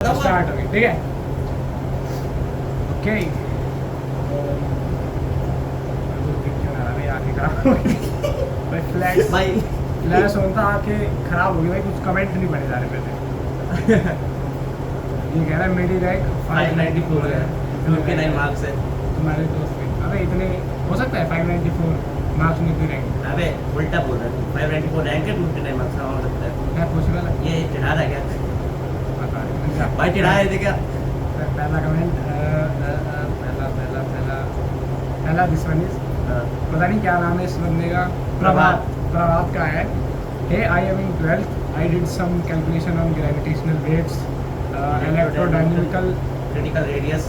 Start हो गई, ठीक है। ओके, भाई फ्लैश भाई फ्लैश होता आके खराब हो गई भाई, कुछ कमेंट नहीं पढ़े जा रहे पहले। ये कह रहा है मेरी रैंक 594 है, 59 मार्क्स है। तुम्हारे दोस्त भी अबे इतने हो सकता है 594 मार्क्स में इतनी रैंक अबे उल्टा बोल रहा है, 594 रैंक है, 59 मार्क्स का हो सकता है। है पॉसिबल है। ये चिढ़ा रहा है क्या? पता नहीं भाई चिढ़ा है क्या? पहला कमेंट पहला दिस वन इज पता नहीं क्या नाम है इस बंदे का, प्रभात प्रभात का है। Hey I am in 12th I did some calculation on gravitational waves electrodynamical critical radius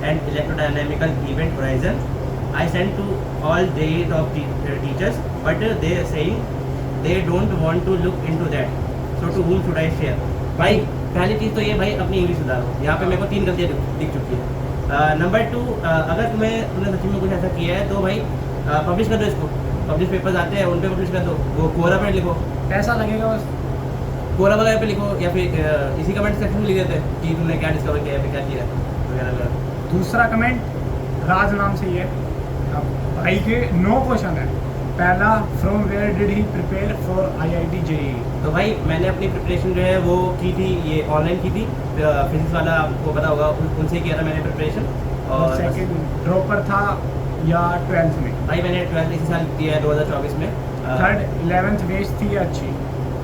and electrodynamical event horizon. I sent to all grade of teachers, but they are saying they don't want to look into that. So to whom should I share? भाई पहली चीज़ तो ये भाई अपनी English सुधारो। यहाँ पे मेरे को 3 गलतियाँ दिख चुकी है। नंबर 2, अगर तुमने सच्ची में कुछ ऐसा किया है तो भाई पब्लिश कर दो इसको। पब्लिश पेपर्स आते हैं उन पे पब्लिश कर दो, वो कोरा पे लिखो, पैसा लगेगा बस। कोरा वगैरह पे लिखो, या फिर इसी कमेंट सेक्शन में लिख देते हैं कि तुमने क्या डिस्कवर किया है, क्या किया है वगैरह वगैरह। दूसरा कमेंट राज नाम से ही है। अब भाई के 9 क्वेश्चन है। पहला, from where did he prepare for IIT JEE। तो भाई मैंने अपनी प्रिपरेशन जो है वो की थी, ये ऑनलाइन की थी। फिजिक्स वाला आपको पता होगा, उनसे किया था मैंने प्रिपरेशन। और सेकंड, ड्रॉपर था या 12th में? भाई मैंने 12th इसी साल किया है 2024 में। थर्ड, 11th वेस्ट थी या अच्छी?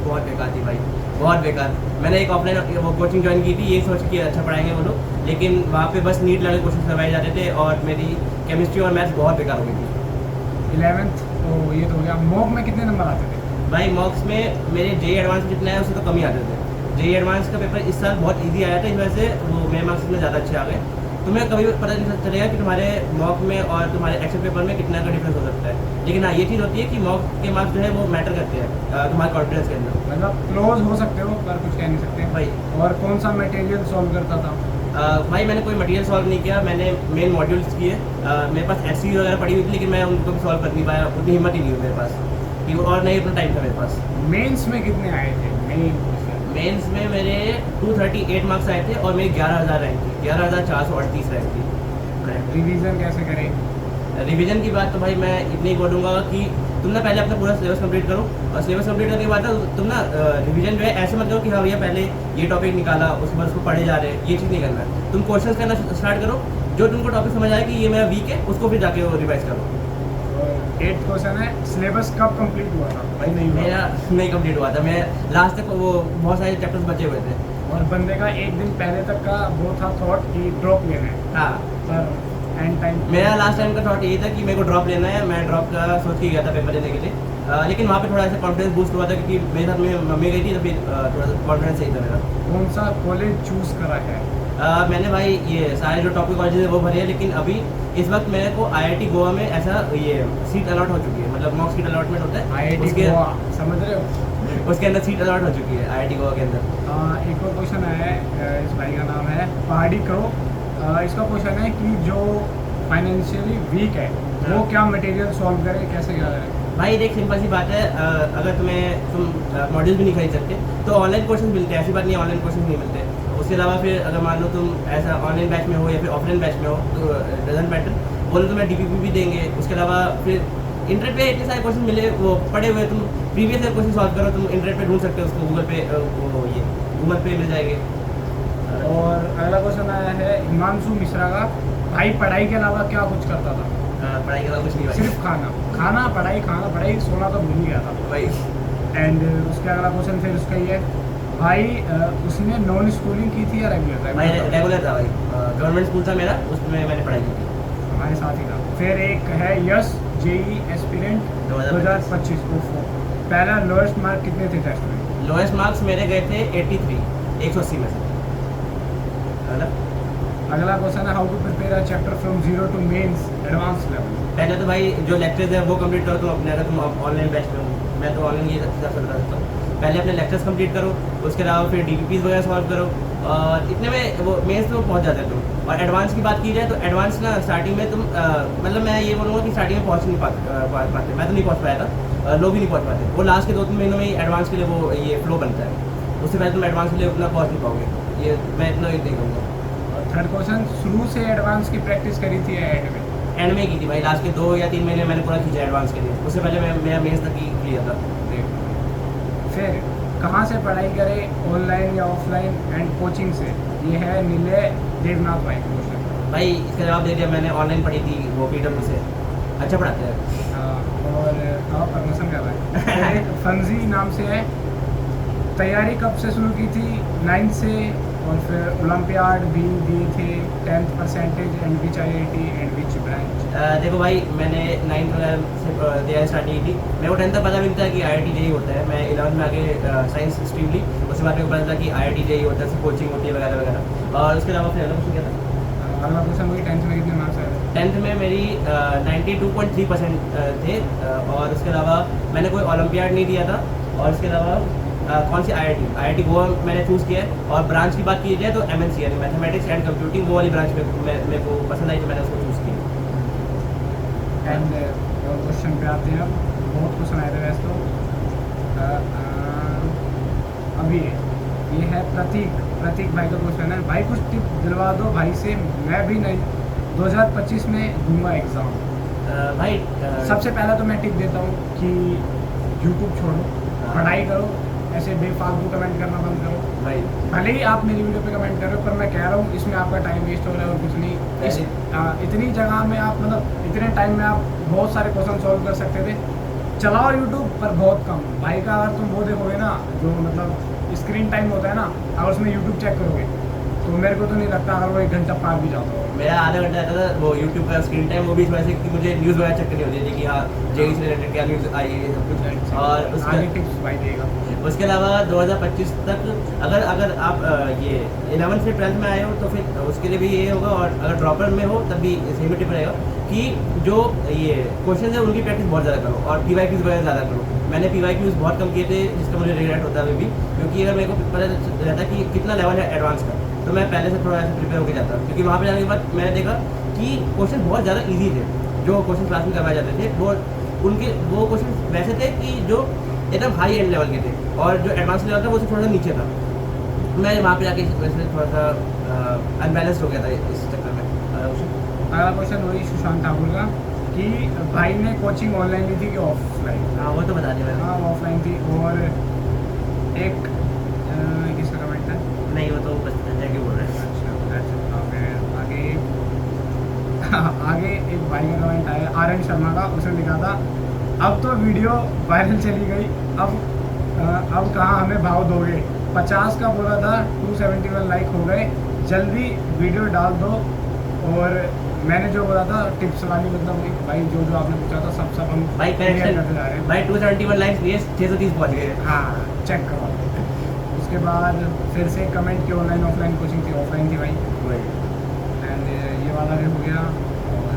बहुत बेकार थी भाई, बहुत बेकार। मैंने एक ऑफलाइन वो कोचिंग ज्वाइन की थी, ये सोच के अच्छा पढ़ाएंगे वो लोग, लेकिन वहाँ पे बस नीट लेवल क्वेश्चन करवाए जाते थे और मेरी केमिस्ट्री और मैथ्स बहुत बेकार हो गई थी। 11th तो ये तो हो गया। मॉक में कितने नंबर आते थे? भाई मॉक्स में मेरे JEE एडवांस में जितना है उससे तो कम ही आते थे। JEE एडवांस का पेपर इस साल बहुत इजी आया था, इस वजह से वो मेरे मार्क्स में ज़्यादा अच्छे आ गए। तुम्हें कभी पता नहीं चलेगा कि तुम्हारे मॉक में और तुम्हारे एक्सेल पेपर में कितना का डिफरेंस हो सकता है, लेकिन हाँ ये चीज़ होती है कि मॉक के मार्क्स जो है वो मैटर करते हैं तुम्हारे कॉन्फिडेंस के अंदर। मतलब क्लोज हो सकते हो पर कुछ कह नहीं सकते भाई और कौन सा मटेरियल सॉल्व करता था? भाई मैंने कोई मटेरियल सॉल्व नहीं किया, मैंने मेन मॉड्यूल्स किए। मेरे पास एससी वगैरह पड़ी हुई थी, लेकिन मैं उनको भी सॉल्व कर नहीं पाया, उतनी हिम्मत ही नहीं हुई मेरे पास कि और नहीं उतना टाइम था मेरे पास। मेंस में कितने आए थे? मेंस में मेरे 238 मार्क्स आए थे और मेरी 11,000 रैंक थी, 11,438 रैंक थी। रिवीजन कैसे करें? रिवीजन की बात तो भाई मैं इतनी बोलूँगा कि तुम ना पहले अपना पूरा सिलेबस कंप्लीट करो, और सिलेबस कंप्लीट करने के बाद ना तुम ना रिवीजन जो है ऐसे मत करो कि हाँ भैया पहले ये टॉपिक निकाला उसके बाद उसको पढ़े जा रहे हैं, ये चीज़ नहीं करना है। तुम क्वेश्चंस करना स्टार्ट करो, जो तुमको टॉपिक समझ आए कि ये मेरा वीक है उसको फिर जाके रिवाइज करो। 8th क्वेश्चन है, सिलेबस कब कंप्लीट हुआ था? भाई नहीं हुआ। मेरा नहीं कंप्लीट हुआ था, मैं लास्ट तक वो बहुत सारे चैप्टर्स बचे हुए थे। और बंदे का एक दिन पहले तक का वो था थॉट कि ड्रॉप लेना है, हाँ पर एंड टाइम मेरा लास्ट टाइम का थॉट यही था कि मेरे को ड्रॉप लेना है, मैं ड्रॉप का सोच के गया था पेपर देने के लिए। लेकिन वहाँ पे थोड़ा सा कॉन्फिडेंस बूस्ट हुआ था क्योंकि मेरे साथ में मम्मी गई थी, तो फिर थोड़ा सा कॉन्फिडेंस सही था मेरा। कौन सा कॉलेज चूज करा है? मैंने भाई ये सारे जो टॉपिक कॉलेजेस है वो भरे हैं, लेकिन अभी इस वक्त मेरे को IIT गोवा में ऐसा ये सीट अलॉट हो चुकी है, मतलब मॉक सीट अलॉटमेंट होता है IIT गोवा, समझ रहे हो? उसके अंदर सीट अलॉट हो चुकी है IIT गोवा के अंदर। एक और क्वेश्चन है, इस भाई का नाम है पहाड़ी करो। इसका क्वेश्चन है कि जो फाइनेंशियली वीक है वो क्या मटेरियल सॉल्व करे, कैसे क्या करे? भाई देख सिंपल सी बात है, अगर तुम मॉड्यूल भी नहीं खरीद सकते तो ऑनलाइन कोर्सेज मिलते हैं, ऐसी बात नहीं है ऑनलाइन कोर्सेज नहीं मिलते। उसके अलावा फिर अगर मान लो तुम ऐसा ऑनलाइन बैच में हो या फिर ऑफलाइन बैच में हो तो डजंट मैटर, वो लोग तुम्हें DPP भी देंगे। उसके अलावा फिर इंटरनेट पे इतने सारे क्वेश्चन मिले, वो पढ़े हुए तुम प्रीवियस ईयर क्वेश्चन सॉल्व करो, तुम इंटरनेट पे ढूंढ सकते हो उसको, गूगल पे मिल जाएंगे। और अगला क्वेश्चन आया है हिमांशु मिश्रा का, भाई पढ़ाई के अलावा क्या कुछ करता था? पढ़ाई के अलावा कुछ नहीं भाई, सिर्फ खाना पढ़ाई, सोना तो भूल गया था भाई। एंड उसके अगला क्वेश्चन फिर उसका ही है, भाई उसने नॉन स्कूलिंग की थी या रेगुलर था? भाई रेगुलर था भाई, गवर्नमेंट स्कूल था मेरा, उसमें मैंने पढ़ाई की थी। हमारे साथ ही था। फिर एक है यस JEE एस्पिरेंट 2025 को। पहला लोएस्ट मार्क कितने थे टेस्ट में? लोएस्ट मार्क्स मेरे गए थे 83, 180 में से। अगला क्वेश्चन है, how to prepare a chapter from zero to mains advance level. पहले तो भाई जो लेक्चर्स है वो कंप्लीट करो तुम अपने, अगर तुम ऑनलाइन बैच में हो, मैं तो ऑनलाइन ये सब चल रहा था। पहले अपने लेक्चर्स कंप्लीट करो, उसके अलावा फिर DPPs वगैरह सॉल्व करो, और इतने में वो मेंस में पहुंच जाते तुम। और एडवांस की बात की जाए तो एडवांस ना स्टार्टिंग में तुम मतलब मैं ये बोलूँगा कि स्टार्टिंग में पहुँच नहीं पाते, मैं तो नहीं पहुँच पाया था, लोग भी नहीं पहुँच पाते। वो लास्ट के 2-3 महीनों में ही एडवांस के लिए वो ये फ्लो बनता है, उससे पहले तुम एडवांस के लिए उतना पहुँच नहीं पाओगे। ये मैं इतना ही देखूंगा। और थर्ड क्वेश्चन, शुरू से एडवांस की प्रैक्टिस करी थी या एंड में? एंड में की थी भाई, लास्ट के 2 या 3 महीने मैंने पूरा खींचा एडवांस के लिए, उससे पहले मैं मेरा मेंस तक ही किया था। फिर कहाँ से पढ़ाई करें, ऑनलाइन या ऑफलाइन, एंड कोचिंग से? ये है नीले देवनाथ भाई का क्वेश्चन। भाई इसका जवाब दे दिया मैंने, ऑनलाइन पढ़ी थी वो PW से, अच्छा पढ़ाते हैं। और प्रमोशन कर रहा है। फिर एक फंजी नाम से है, तैयारी कब से शुरू की थी? 9 से। और फिर ओलंपियाड भी दिए थे, 10th percentage, and which IIT and which branch? देखो भाई मैंने 9th से तैयारी स्टार्ट की थी, मेरे को 10th तक पता भी नहीं था कि IIT JEE होता है। मैं 11th में आके साइंस स्ट्रीम ली, उसके बाद मेरे को पता चला कि IIT JEE होता है, कोचिंग होती है वगैरह वगैरह। और उसके अलावा फिर अगला क्वेश्चन क्या था? अगला क्वेश्चन वही, 10th में कितने मार्क्स आए? 10th में मेरी 92.3% थे। और उसके अलावा मैंने कोई ओलंपियाड नहीं दिया था। और उसके अलावा कौन सी IIT वो मैंने चूज़ किया है। और ब्रांच की बात की जाए तो MNC यानी मैथमेटिक्स एंड कंप्यूटिंग, वो वाली ब्रांच मेरे को पसंद आई तो मैंने उसको चूज़ किया। एंड और क्वेश्चन पे आते हैं अब। बहुत क्वेश्चन आए थे वैसे तो। अभी ये है प्रतीक भाई का क्वेश्चन है, भाई कुछ टिप दिलवा दो भाई से, मैं भी नहीं 2025 में दूंगा एग्ज़ाम। भाई सबसे पहला तो मैं टिप देता हूँ कि यूट्यूब छोड़ो, पढ़ाई करो, ऐसे बेफालतू कमेंट करना बंद करो। भाई भले ही आप मेरी वीडियो पे कमेंट कर रहे हो, पर मैं कह रहा हूँ इसमें आपका टाइम वेस्ट हो रहा है और कुछ नहीं। इतनी जगह में आप मतलब इतने टाइम में आप बहुत सारे क्वेश्चन सॉल्व कर सकते थे। चलाओ यूट्यूब पर बहुत कम। भाई का अगर तुम वो देखोगे ना, जो मतलब स्क्रीन टाइम होता है ना, अगर उसमें यूट्यूब चेक करोगे तो मेरे को तो नहीं लगता अगर वो 1 घंटा पार भी जाता हो। मेरा आधा घंटा आता था वो यूट्यूब का स्क्रीन टाइम, वो भी इस वजह से कि मुझे न्यूज़ वगैरह चेक करनी होती थी कि हाँ JEE से रिलेटेड क्या न्यूज़ आई है सब कुछ। और आगे टिप्स भाई देगा। उसके अलावा 2025 तक अगर आप ये 11th से 12th में आए हो तो फिर उसके लिए भी ये होगा। और अगर ड्रॉपर में हो तब भी सेम टिप रहेगा कि जो ये क्वेश्चन है उनकी प्रैक्टिस बहुत ज़्यादा करो और PYQs वगैरह ज़्यादा करो। मैंने PYQs बहुत कम किए थे, जिसका मुझे रिग्रेट होता है अभी भी, क्योंकि अगर मेरे को पता रहता कि कितना लेवल है एडवांस का तो मैं पहले से थोड़ा ऐसे प्रिपेयर होकर जाता। क्योंकि वहाँ पे जाने के बाद मैंने देखा कि क्वेश्चन बहुत ज़्यादा ईजी थे, जो क्वेश्चन क्लास में करवाए जाते थे वो क्वेश्चन वैसे थे कि जो एकदम हाई एंड लेवल के थे, और जो एडवांस लेवल था वो थोड़ा सा नीचे था। मैं वहाँ पे जाके वैसे थोड़ा सा अनबैलेंस्ड हो गया था इस चक्कर में। अगला क्वेश्चन वही सुशांत ठाकुर का कि भाई ने कोचिंग ऑनलाइन ली थी कि ऑफलाइन? हाँ वो तो बता दिया मैंने। हाँ ऑफलाइन थी। और एक किसका कमेंट है? नहीं वो तो बस जाके बोल रहे हैं। अच्छा फिर आगे एक भाई का कमेंट आया RN शर्मा का। उसने लिखा था, अब तो वीडियो वायरल चली गई, अब कहाँ हमें भाव दोगे? 50 का बोला था, 271 लाइक हो गए, जल्दी वीडियो डाल दो। और मैंने जो बोला था टिप्स वाली, मतलब भाई जो आपने पूछा था सब हम भाई clear करेक्शन करते जा रहे हैं। भाई 271 लाइक्स दिए, 630 पहुँच गए। हाँ चेक करो। उसके बाद फिर से कमेंट की ऑनलाइन ऑफलाइन कोचिंग थी? ऑफलाइन थी भाई। एंड ये वाला भी हो गया। और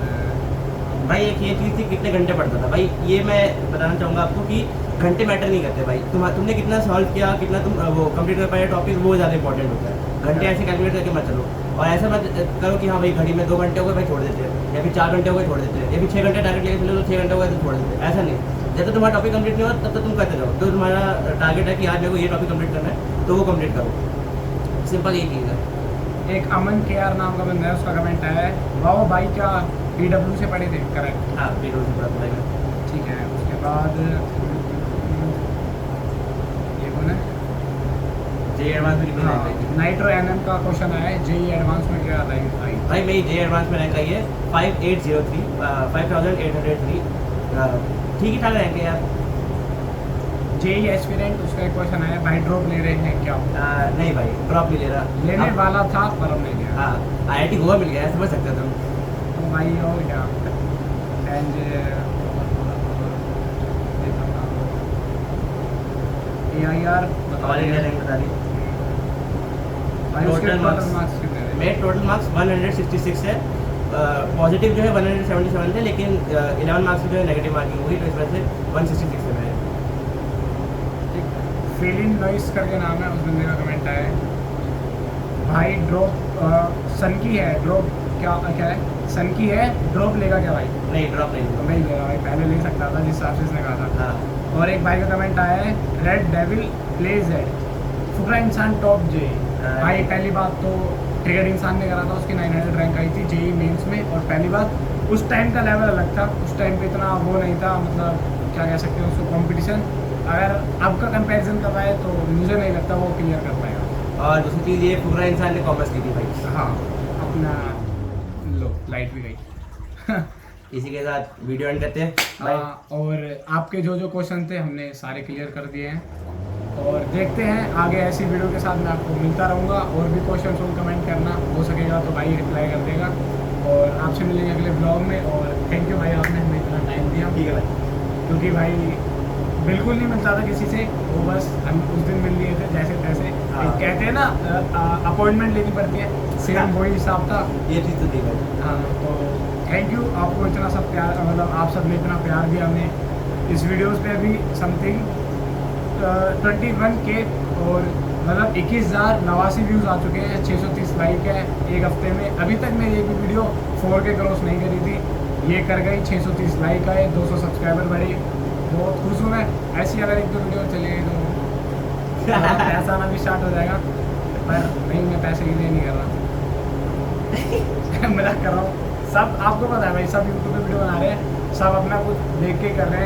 भाई एक ये चीज़ थी कितने घंटे पढ़ता था। भाई ये मैं बताना चाहूँगा आपको कि घंटे मैटर नहीं करते भाई, तुमने कितना सॉल्व किया, कितना तुम वो कंप्लीट कर पाए टॉपिक, वो ज़्यादा इंपॉर्टेंट होता है। घंटे ऐसे कैलकुलेट करके मत चलो, और ऐसा मत करो कि हाँ भाई घड़ी में 2 घंटे हो गए भाई छोड़ देते हैं, या फिर 4 घंटे हो गए छोड़ देते हैं, या फिर 6 घंटे टारगेट लेके चलो तो 6 घंटे हो गए तो छोड़ देते हैं। ऐसा नहीं, जब तक तुम्हारा टॉपिक कंप्लीट नहीं हुआ तब तक तुम करते रहो। तो तुम्हारा टारगेट है कि आज मेरे को ये टॉपिक कंप्लीट करना है तो वो कंप्लीट करो, सिंपल यही चीज़ है। एक अमन KR नाम का बंदा है, उसका कमेंट आया है, वाओ भाई क्या PW से पढ़े थे? करेक्ट। हाँ PW से पढ़ा था। ठीक है। उसके बाद ये कौन है? JEE एडवांस में कितनी रैंक आई थी? नाइट्रो NM का क्वेश्चन आया है, JEE एडवांस में क्या रैंक आई? भाई मेरी JEE एडवांस में रैंक आई है 5803, 5803। ठीक ही ठाक रैंक है यार। JEE एस्पिरेंट, उसका एक क्वेश्चन आया, भाई ड्रॉप ले रहे हैं क्या? नहीं भाई ड्रॉप नहीं ले रहा, लेने अब- वाला था पर अब नहीं लिया। हाँ IIT गोवा मिल गया है, समझ सकते हो तुम। तो भाई हो गया। And AIR all India rank बता दी। भाई उसके Total टोटल marks। मार्क्स कितने थे? मेरे टोटल मार्क्स 166 है। पॉजिटिव जो है 177 थे, लेकिन 11 मार्क्स की जो है नेगेटिव मार्किंग हुई, तो इस वजह से 166 है मेरे। फेलिन नॉइस करके नाम है, उस बंदे का कमेंट आया है, भाई ड्रॉप सन की है, ड्रॉप क्या है? सन की है, ड्रॉप लेगा क्या भाई? नहीं ड्रॉप नहीं तो नहीं लेगा भाई, पहले ले सकता था जिस हिसाब से इसने कहा था। हाँ और एक भाई का कमेंट आया है, रेड डेविल प्लेज एट फुकरा इंसान टॉप JEE। भाई पहली बात तो ट्रिगर्ड इंसान ने करा था, उसकी 900 रैंक आई थी जेई मेंस में। और पहली बात उस टाइम का लेवल अलग था, उस टाइम पे इतना वो नहीं था, मतलब क्या कह सकते हैं उसको, कंपटीशन। अगर अब का कंपैरिजन कर रहा है तो मुझे नहीं लगता वो क्लियर कर पाएगा। और दूसरी चीज़ ये पूरा इंसान ने कॉमर्स की थी भाई। हाँ, अपना लो लाइट भी गई। इसी के साथ वीडियो एंड करते हैं। बाय। और आपके जो जो क्वेश्चन थे हमने सारे क्लियर कर दिए हैं, और देखते हैं आगे ऐसी वीडियो के साथ मैं आपको मिलता रहूँगा। और भी क्वेश्चन हो कमेंट करना, हो सकेगा तो भाई रिप्लाई कर देगा। और आपसे मिलेंगे अगले ब्लॉग में। और थैंक यू भाई, आपने हमें इतना टाइम दिया। ठीक है भाई। क्योंकि भाई बिल्कुल नहीं मिलता था किसी से, वो बस हम उस दिन मिल लिए थे जैसे तैसे। हाँ। एक कहते हैं ना अपॉइंटमेंट लेनी पड़ती है, सेम वही हिसाब था। ये चीज़ तो थी भाई। हाँ, तो थैंक यू आपको इतना सब प्यार, मतलब आप सब ने इतना प्यार दिया हमें। इस वीडियोस पे अभी समथिंग 21K और मतलब 21,089 व्यूज़ आ चुके हैं, 630 लाइक है एक हफ्ते में। अभी तक मेरी एक भी वीडियो 4K क्रॉस नहीं करी थी, ये कर गई, 630 लाइक आए, 200 सब्सक्राइबर बढ़े। बहुत खुश हूँ मैं। ऐसी अगर एक दो वीडियो चलेगी तो पैसा आना भी स्टार्ट हो जाएगा। पर नहीं, मैं पैसे के लिए नहीं कर रहा। मजाक कर रहा हूँ। सब आपको पता है भाई, सब यूट्यूब पे वीडियो बना रहे हैं, सब अपना कुछ देख के कर रहे हैं